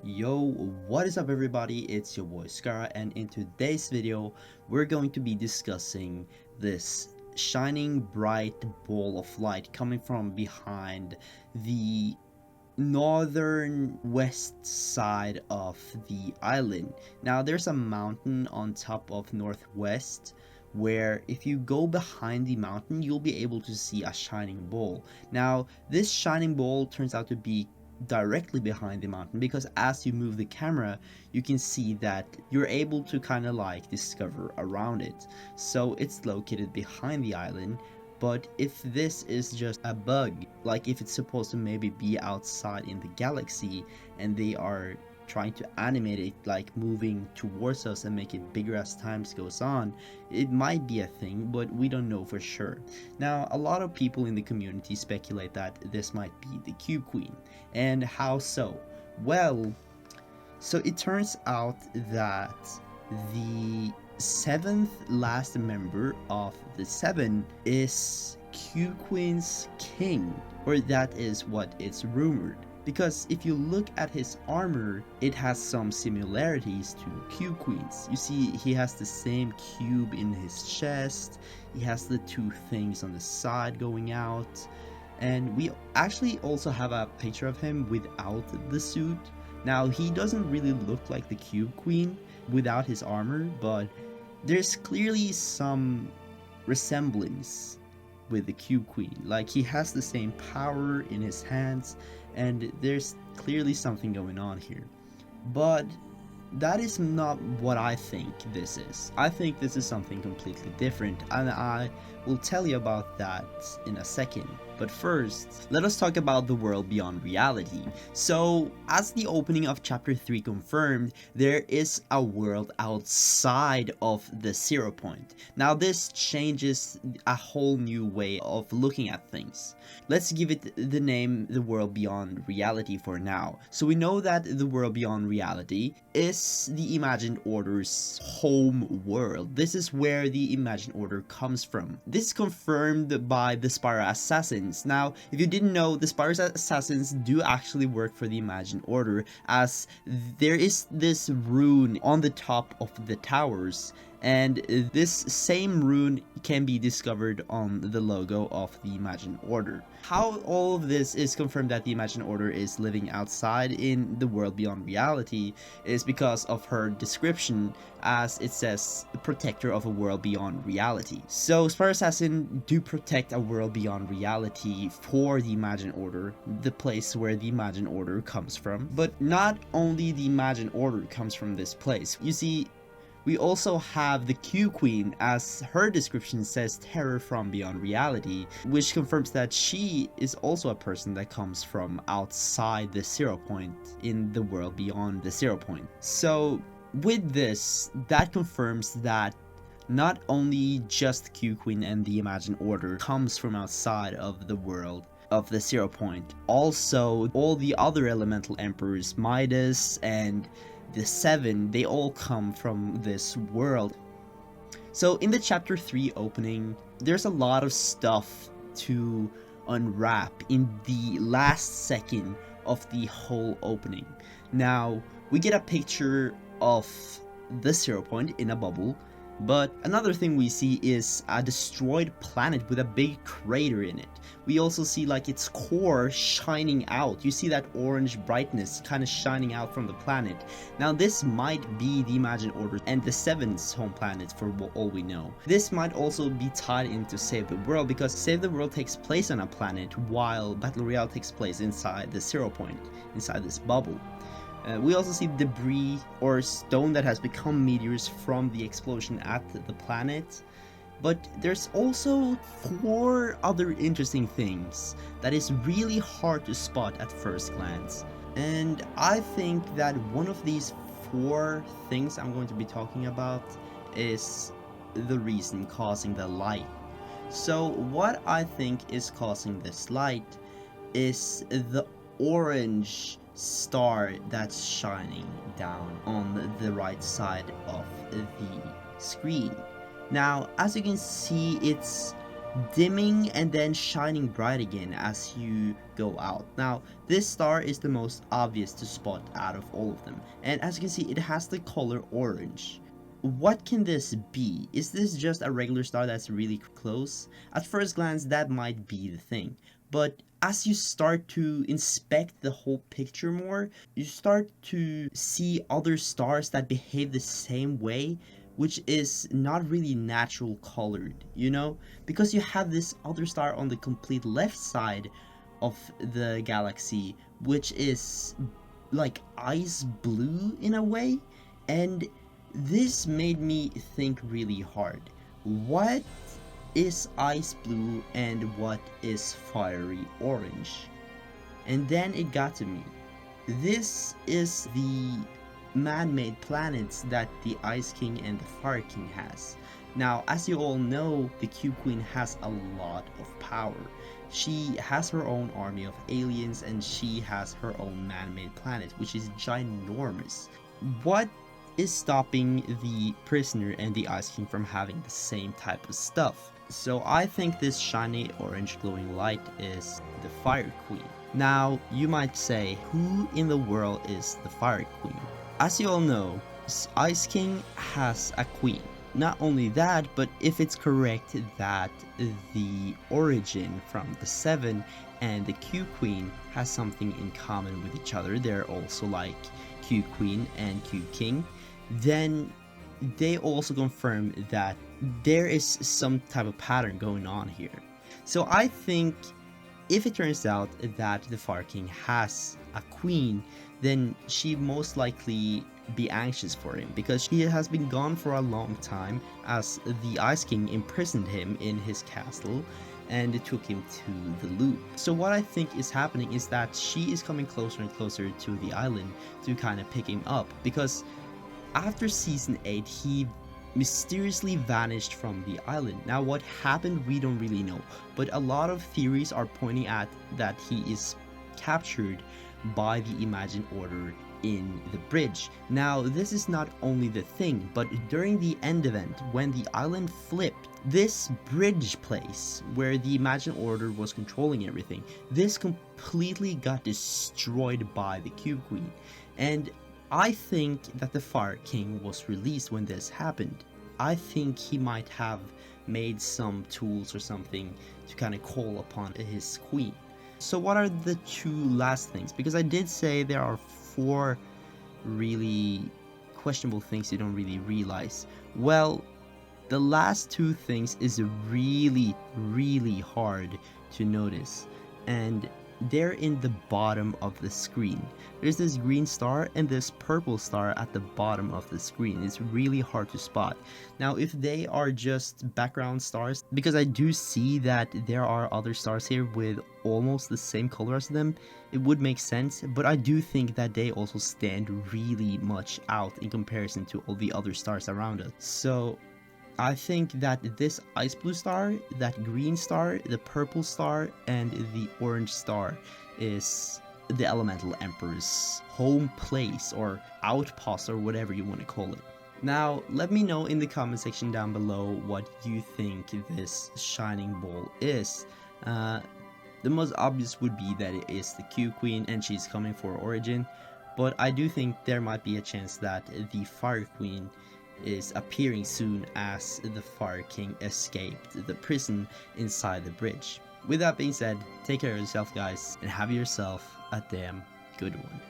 Yo, what is up everybody? It's your boy Skara, and in today's video we're going to be discussing this shining bright ball of light coming from behind the northern west side of the island. Now there's a mountain on top of northwest where if you go behind the mountain you'll be able to see a shining ball. Now this shining ball turns out to be directly behind the mountain because as you move the camera you can see that you're able to kind of like discover around it. So it's located behind the island, but if this is just a bug, like if it's supposed to maybe be outside in the galaxy and they are trying to animate it like moving towards us and make it bigger as time goes on, it might be a thing, but we don't know for sure. Now, a lot of people in the community speculate that this might be the Cube Queen. And how so? Well, so it turns out that the seventh last member of the seven is Q Queen's king, or that is what it's rumored. Because if you look at his armor, it has some similarities to Q Queen's. You see, he has the same cube in his chest, he has the two things on the side going out, and we actually also have a picture of him without the suit. Now, he doesn't really look like the Cube Queen without his armor, but there's clearly some resemblance with the Cube Queen. Like, he has the same power in his hands, and there's clearly something going on here. But that is not what I think this is. I think this is something completely different, and I will tell you about that in a second. But first, let us talk about the world beyond reality. So, as the opening of chapter 3 confirmed, there is a world outside of the 0 point. Now, this changes a whole new way of looking at things. Let's give it the name the world beyond reality for now. So we know that the world beyond reality is the Imagined Order's home world. This is where the Imagined Order comes from. This is confirmed by the Spiral Assassins. Now, if you didn't know, the Spiral Assassins do actually work for the Imagined Order, as there is this rune on the top of the towers, and this same rune can be discovered on the logo of the Imagined Order. How all of this is confirmed that the Imagined Order is living outside in the world beyond reality is because of her description, as it says, protector of a world beyond reality. So Spiral Assassin do protect a world beyond reality for the Imagined Order, the place where the Imagined Order comes from. But not only the Imagined Order comes from this place. You see, we also have the Q Queen, as her description says, terror from beyond reality, which confirms that she is also a person that comes from outside the 0 point, in the world beyond the 0 point. So with this, that confirms that not only just Q Queen and the Imagined Order comes from outside of the world of the 0 point, also all the other elemental emperors, Midas and the 7, they all come from this world. So in the chapter 3 opening, there's a lot of stuff to unwrap in the last second of the whole opening. Now, we get a picture of the 0 point in a bubble, but another thing we see is a destroyed planet with a big crater in it. We also see like its core shining out. You see that orange brightness kind of shining out from the planet. Now this might be the Imagined Order and the 7's home planet for all we know. This might also be tied into Save the World, because Save the World takes place on a planet while Battle Royale takes place inside the 0 point, inside this bubble. We also see debris or stone that has become meteors from the explosion at the planet. But there's also 4 other interesting things that is really hard to spot at first glance. And I think that one of these 4 things I'm going to be talking about is the reason causing the light. So what I think is causing this light is the orange star that's shining down on the right side of the screen. Now, as you can see, it's dimming and then shining bright again as you go out. Now, this star is the most obvious to spot out of all of them, and as you can see, it has the color orange. What can this be? Is this just a regular star that's really close? At first glance, that might be the thing, but as you start to inspect the whole picture more, you start to see other stars that behave the same way, which is not really natural colored, you know? Because you have this other star on the complete left side of the galaxy, which is like ice blue in a way, and this made me think really hard. What is ice blue and what is fiery orange? And then it got to me. This is the man-made planets that the Ice King and the Fire King has. Now, as you all know, the Cube Queen has a lot of power. She has her own army of aliens and she has her own man-made planet, which is ginormous. What is stopping the prisoner and the Ice King from having the same type of stuff? So I think this shiny orange glowing light is the Fire Queen. Now, you might say, who in the world is the Fire Queen? As you all know, Ice King has a queen. Not only that, but if it's correct that the origin from the Seven and the Q Queen has something in common with each other, they're also like Q Queen and Q King, then they also confirm that there is some type of pattern going on here. So I think if it turns out that the Fire King has a queen, then she most likely be anxious for him because he has been gone for a long time as the Ice King imprisoned him in his castle and took him to the loop. So what I think is happening is that she is coming closer and closer to the island to kind of pick him up, because after season 8 he mysteriously vanished from the island. Now what happened we don't really know, but a lot of theories are pointing at that he is captured by the Imagined Order in the bridge. Now this is not only the thing, but during the end event when the island flipped, this bridge place where the Imagined Order was controlling everything, this completely got destroyed by the Cube Queen. And I think that the Fire King was released when this happened. I think he might have made some tools or something to kind of call upon his queen. So what are the two last things? Because I did say there are 4 really questionable things you don't really realize. Well, the last 2 things is really hard to notice, and they're in the bottom of the screen. There's this green star and this purple star at the bottom of the screen. It's really hard to spot. Now if they are just background stars, because I do see that there are other stars here with almost the same color as them, it would make sense, but I do think that they also stand really much out in comparison to all the other stars around us. So I think that this ice blue star, that green star, the purple star, and the orange star is the Elemental Emperor's home place or outpost or whatever you want to call it. Now, let me know in the comment section down below what you think this shining ball is. The most obvious would be that it is the Q Queen and she's coming for Origin, but I do think there might be a chance that the Fire Queen is appearing soon as the Fire King escaped the prison inside the bridge. With that being said, take care of yourself guys and have yourself a damn good one.